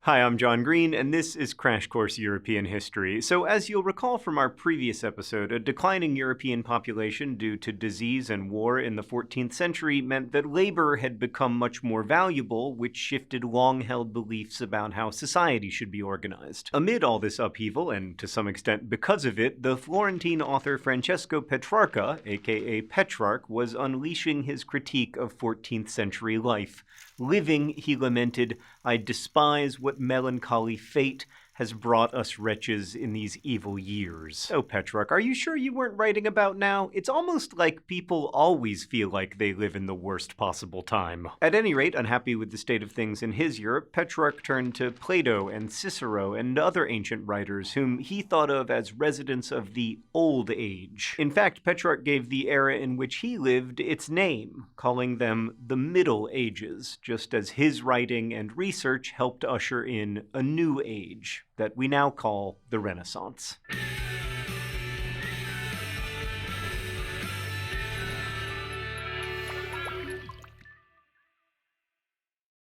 Hi, I'm John Green, and this is Crash Course European History. So, as you'll recall from our previous episode, a declining European population due to disease and war in the 14th century meant that labor had become much more valuable, which shifted long-held beliefs about how society should be organized. Amid all this upheaval, and to some extent because of it, the Florentine author Francesco Petrarca, aka Petrarch, was unleashing his critique of 14th century life. Living, he lamented, I despise what melancholy fate has brought us wretches in these evil years. Oh, Petrarch, are you sure you weren't writing about now? It's almost like people always feel like they live in the worst possible time. At any rate, unhappy with the state of things in his Europe, Petrarch turned to Plato and Cicero and other ancient writers whom he thought of as residents of the Old Age. In fact, Petrarch gave the era in which he lived its name, calling them the Middle Ages, just as his writing and research helped usher in a new age that we now call the Renaissance.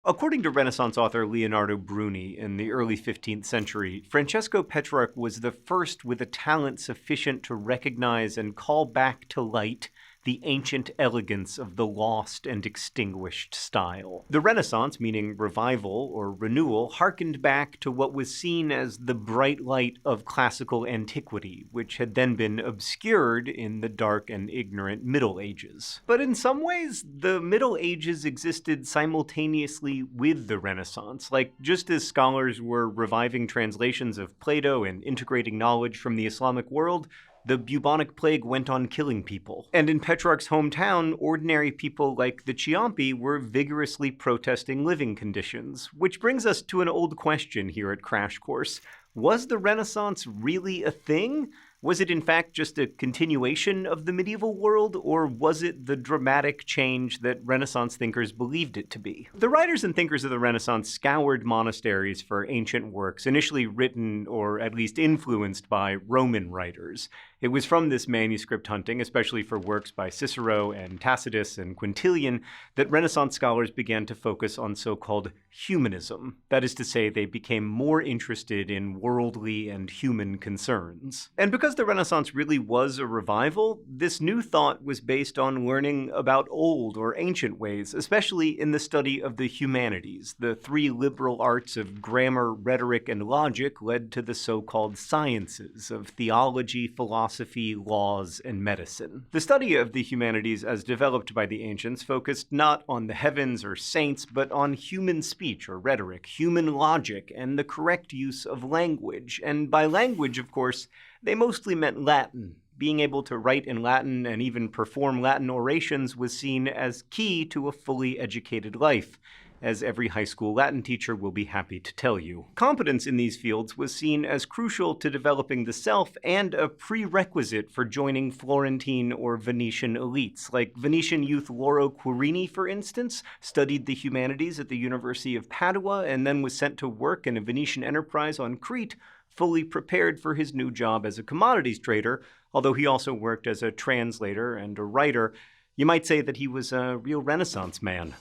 According to Renaissance author Leonardo Bruni in the early 15th century, Francesco Petrarch was the first with a talent sufficient to recognize and call back to light the ancient elegance of the lost and extinguished style. The Renaissance, meaning revival or renewal, harkened back to what was seen as the bright light of classical antiquity, which had then been obscured in the dark and ignorant Middle Ages. But in some ways, the Middle Ages existed simultaneously with the Renaissance. Like, just as scholars were reviving translations of Plato and integrating knowledge from the Islamic world, the bubonic plague went on killing people. And in Petrarch's hometown, ordinary people like the Ciompi were vigorously protesting living conditions. Which brings us to an old question here at Crash Course. Was the Renaissance really a thing? Was it in fact just a continuation of the medieval world, or was it the dramatic change that Renaissance thinkers believed it to be? The writers and thinkers of the Renaissance scoured monasteries for ancient works, initially written or at least influenced by Roman writers. It was from this manuscript hunting, especially for works by Cicero and Tacitus and Quintilian, that Renaissance scholars began to focus on so-called humanism. That is to say, they became more interested in worldly and human concerns. And because the Renaissance really was a revival, this new thought was based on learning about old or ancient ways, especially in the study of the humanities. The three liberal arts of grammar, rhetoric, and logic led to the so-called sciences of theology, philosophy, laws, and medicine. The study of the humanities as developed by the ancients focused not on the heavens or saints, but on human speech or rhetoric, human logic, and the correct use of language. And by language, of course, they mostly meant Latin. Being able to write in Latin and even perform Latin orations was seen as key to a fully educated life, as every high school Latin teacher will be happy to tell you. Competence in these fields was seen as crucial to developing the self and a prerequisite for joining Florentine or Venetian elites. Like Venetian youth Lauro Quirini, for instance, studied the humanities at the University of Padua and then was sent to work in a Venetian enterprise on Crete, fully prepared for his new job as a commodities trader, although he also worked as a translator and a writer. You might say that he was a real Renaissance man.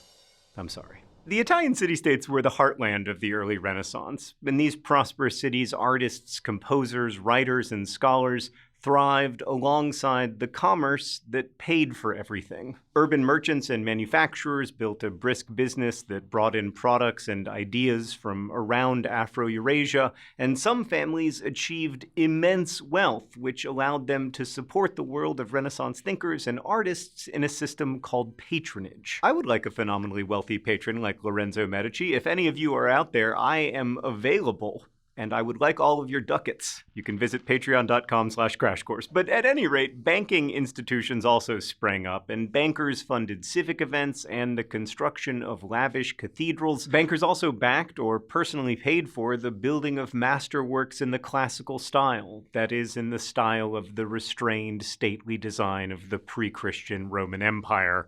I'm sorry. The Italian city-states were the heartland of the early Renaissance. In these prosperous cities, artists, composers, writers, and scholars thrived alongside the commerce that paid for everything. Urban merchants and manufacturers built a brisk business that brought in products and ideas from around Afro-Eurasia, and some families achieved immense wealth, which allowed them to support the world of Renaissance thinkers and artists in a system called patronage. I would like a phenomenally wealthy patron like Lorenzo Medici. If any of you are out there, I am available. And I would like all of your ducats. You can visit patreon.com/crashcourse. But at any rate, banking institutions also sprang up, and bankers funded civic events and the construction of lavish cathedrals. Bankers also backed or personally paid for the building of masterworks in the classical style, that is, in the style of the restrained, stately design of the pre-Christian Roman Empire.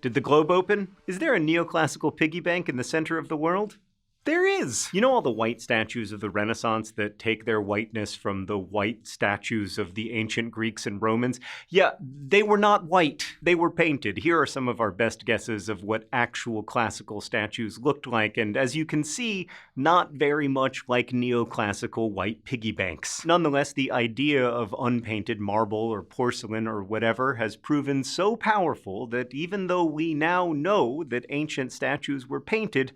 Did the globe open? Is there a neoclassical piggy bank in the center of the world? There is. You know all the white statues of the Renaissance that take their whiteness from the white statues of the ancient Greeks and Romans? Yeah, they were not white. They were painted. Here are some of our best guesses of what actual classical statues looked like, and as you can see, not very much like neoclassical white piggy banks. Nonetheless, the idea of unpainted marble or porcelain or whatever has proven so powerful that even though we now know that ancient statues were painted,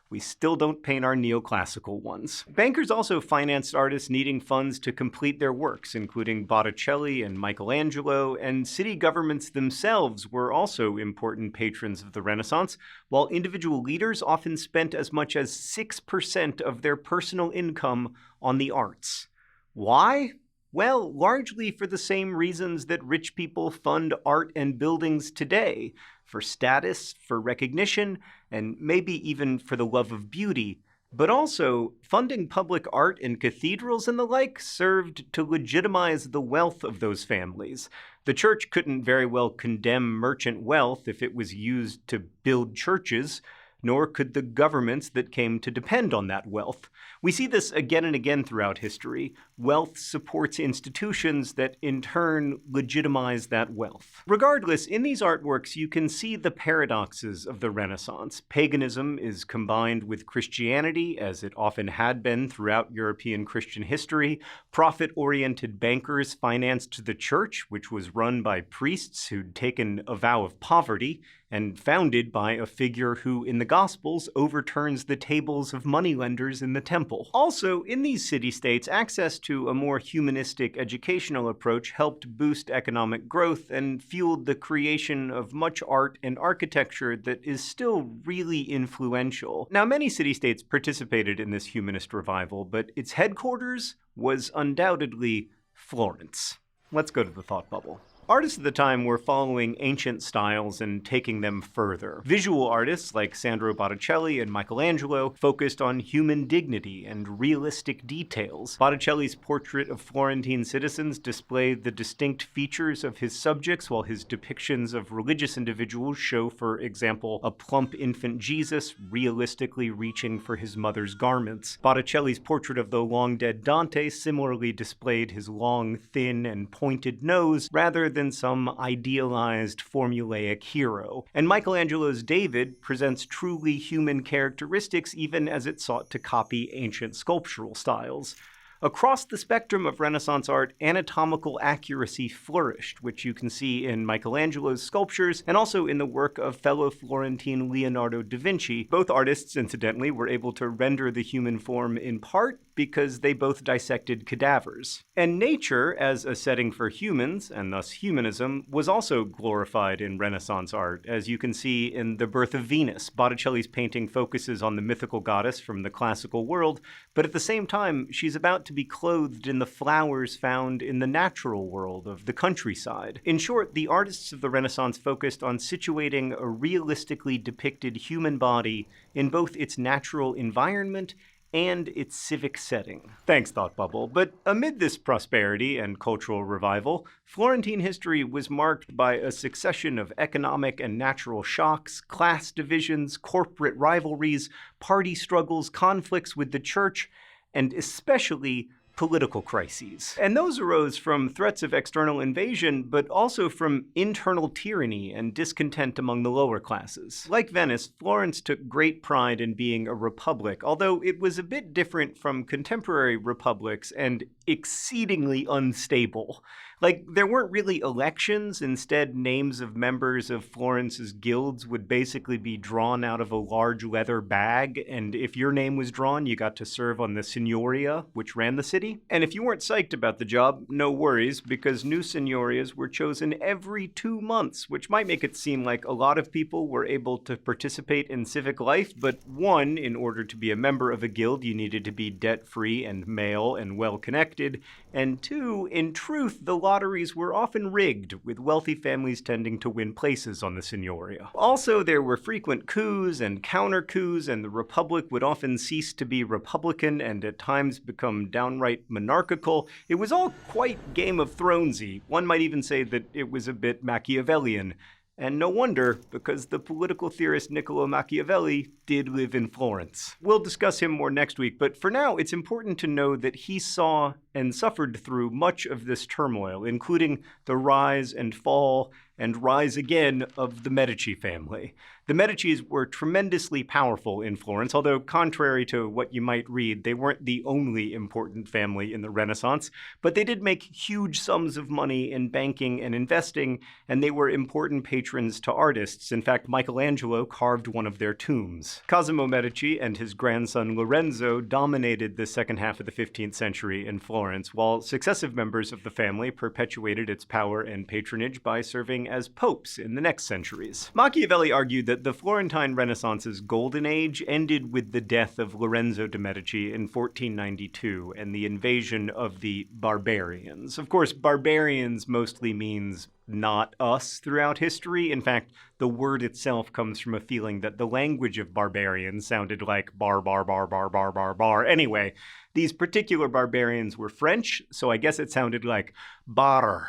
we still don't paint our neoclassical ones. Bankers also financed artists needing funds to complete their works, including Botticelli and Michelangelo, and city governments themselves were also important patrons of the Renaissance, while individual leaders often spent as much as 6% of their personal income on the arts. Why? Well, largely for the same reasons that rich people fund art and buildings today: for status, for recognition, and maybe even for the love of beauty. But also, funding public art and cathedrals and the like served to legitimize the wealth of those families. The church couldn't very well condemn merchant wealth if it was used to build churches, nor could the governments that came to depend on that wealth. We see this again and again throughout history. Wealth supports institutions that in turn legitimize that wealth. Regardless, in these artworks you can see the paradoxes of the Renaissance. Paganism is combined with Christianity, as it often had been throughout European Christian history. Profit-oriented bankers financed the church, which was run by priests who'd taken a vow of poverty, and founded by a figure who, in the Gospels, overturns the tables of moneylenders in the temple. Also, in these city-states, access to a more humanistic educational approach helped boost economic growth and fueled the creation of much art and architecture that is still really influential. Now, many city-states participated in this humanist revival, but its headquarters was undoubtedly Florence. Let's go to the thought bubble. Artists at the time were following ancient styles and taking them further. Visual artists like Sandro Botticelli and Michelangelo focused on human dignity and realistic details. Botticelli's portrait of Florentine citizens displayed the distinct features of his subjects, while his depictions of religious individuals show, for example, a plump infant Jesus realistically reaching for his mother's garments. Botticelli's portrait of the long-dead Dante similarly displayed his long, thin, and pointed nose, rather than some idealized formulaic hero. And Michelangelo's David presents truly human characteristics even as it sought to copy ancient sculptural styles. Across the spectrum of Renaissance art, anatomical accuracy flourished, which you can see in Michelangelo's sculptures and also in the work of fellow Florentine Leonardo da Vinci. Both artists, incidentally, were able to render the human form in part because they both dissected cadavers. And nature, as a setting for humans, and thus humanism, was also glorified in Renaissance art, as you can see in The Birth of Venus. Botticelli's painting focuses on the mythical goddess from the classical world, but at the same time, she's about to be clothed in the flowers found in the natural world of the countryside. In short, the artists of the Renaissance focused on situating a realistically depicted human body in both its natural environment and its civic setting. Thanks, Thought Bubble. But amid this prosperity and cultural revival, Florentine history was marked by a succession of economic and natural shocks, class divisions, corporate rivalries, party struggles, conflicts with the church, and especially political crises. And those arose from threats of external invasion, but also from internal tyranny and discontent among the lower classes. Like Venice, Florence took great pride in being a republic, although it was a bit different from contemporary republics and exceedingly unstable. Like, there weren't really elections. Instead, names of members of Florence's guilds would basically be drawn out of a large leather bag, and if your name was drawn, you got to serve on the signoria, which ran the city. And if you weren't psyched about the job, no worries, because new signorias were chosen every 2 months, which might make it seem like a lot of people were able to participate in civic life, but one, in order to be a member of a guild, you needed to be debt-free and male and well-connected, and two, in truth, the lotteries were often rigged, with wealthy families tending to win places on the signoria. Also, there were frequent coups and counter-coups, and the republic would often cease to be republican and at times become downright monarchical. It was all quite Game of Thronesy. One might even say that it was a bit Machiavellian. And no wonder, because the political theorist Niccolo Machiavelli did live in Florence. We'll discuss him more next week, but for now, it's important to know that he saw and suffered through much of this turmoil, including the rise and fall and rise again of the Medici family. The Medicis were tremendously powerful in Florence, although contrary to what you might read, they weren't the only important family in the Renaissance, but they did make huge sums of money in banking and investing, and they were important patrons to artists. In fact, Michelangelo carved one of their tombs. Cosimo Medici and his grandson Lorenzo dominated the second half of the 15th century in Florence, while successive members of the family perpetuated its power and patronage by serving as popes in the next centuries. Machiavelli argued that the Florentine Renaissance's golden age ended with the death of Lorenzo de' Medici in 1492 and the invasion of the barbarians. Of course, barbarians mostly means not us throughout history. In fact, the word itself comes from a feeling that the language of barbarians sounded like bar, bar, bar, bar, bar, bar, bar. Anyway, these particular barbarians were French, so I guess it sounded like bar.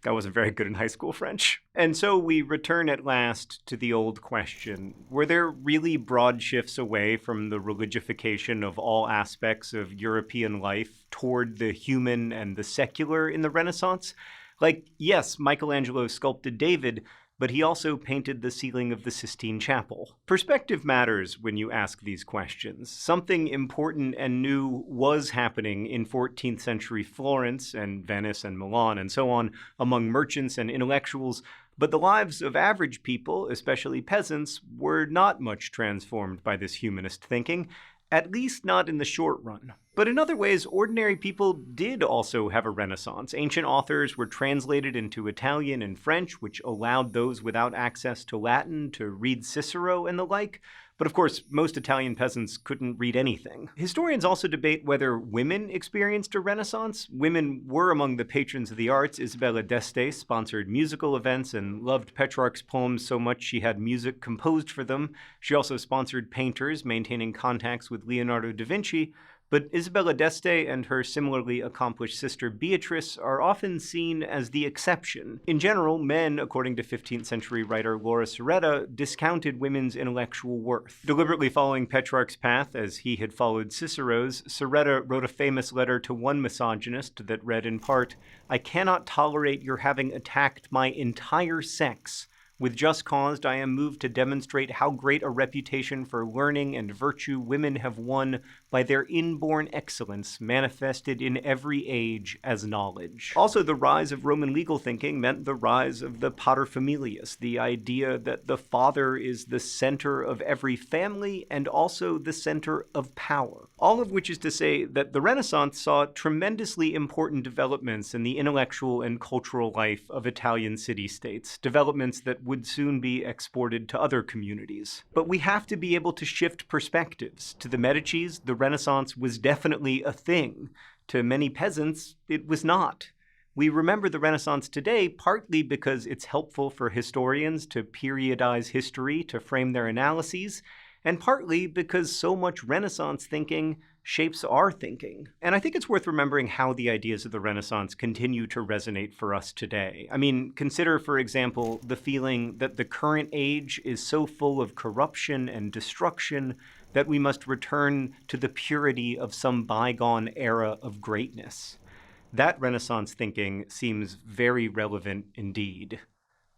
That wasn't very good in high school French. And so we return at last to the old question. Were there really broad shifts away from the religification of all aspects of European life toward the human and the secular in the Renaissance? Like, yes, Michelangelo sculpted David, but he also painted the ceiling of the Sistine Chapel. Perspective matters when you ask these questions. Something important and new was happening in 14th century Florence and Venice and Milan and so on among merchants and intellectuals, but the lives of average people, especially peasants, were not much transformed by this humanist thinking, at least not in the short run. But in other ways, ordinary people did also have a renaissance. Ancient authors were translated into Italian and French, which allowed those without access to Latin to read Cicero and the like. But of course, most Italian peasants couldn't read anything. Historians also debate whether women experienced a renaissance. Women were among the patrons of the arts. Isabella d'Este sponsored musical events and loved Petrarch's poems so much she had music composed for them. She also sponsored painters, maintaining contacts with Leonardo da Vinci. But Isabella d'Este and her similarly accomplished sister Beatrice are often seen as the exception. In general, men, according to 15th century writer Laura Serreta, discounted women's intellectual worth. Deliberately following Petrarch's path as he had followed Cicero's, Serreta wrote a famous letter to one misogynist that read in part, "I cannot tolerate your having attacked my entire sex. With just cause, I am moved to demonstrate how great a reputation for learning and virtue women have won by their inborn excellence manifested in every age as knowledge." Also, the rise of Roman legal thinking meant the rise of the paterfamilias, the idea that the father is the center of every family and also the center of power. All of which is to say that the Renaissance saw tremendously important developments in the intellectual and cultural life of Italian city-states, developments that would soon be exported to other communities. But we have to be able to shift perspectives. To the Medicis, the Renaissance was definitely a thing. To many peasants, it was not. We remember the Renaissance today partly because it's helpful for historians to periodize history to frame their analyses, and partly because so much Renaissance thinking shapes our thinking. And I think it's worth remembering how the ideas of the Renaissance continue to resonate for us today. I mean, consider, for example, the feeling that the current age is so full of corruption and destruction that we must return to the purity of some bygone era of greatness. That Renaissance thinking seems very relevant indeed.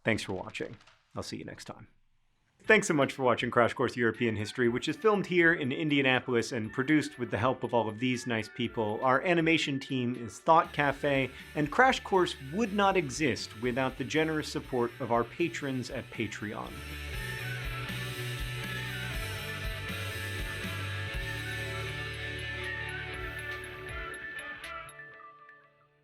Thanks for watching. I'll see you next time. Thanks so much for watching Crash Course European History, which is filmed here in Indianapolis and produced with the help of all of these nice people. Our animation team is Thought Cafe, and Crash Course would not exist without the generous support of our patrons at Patreon.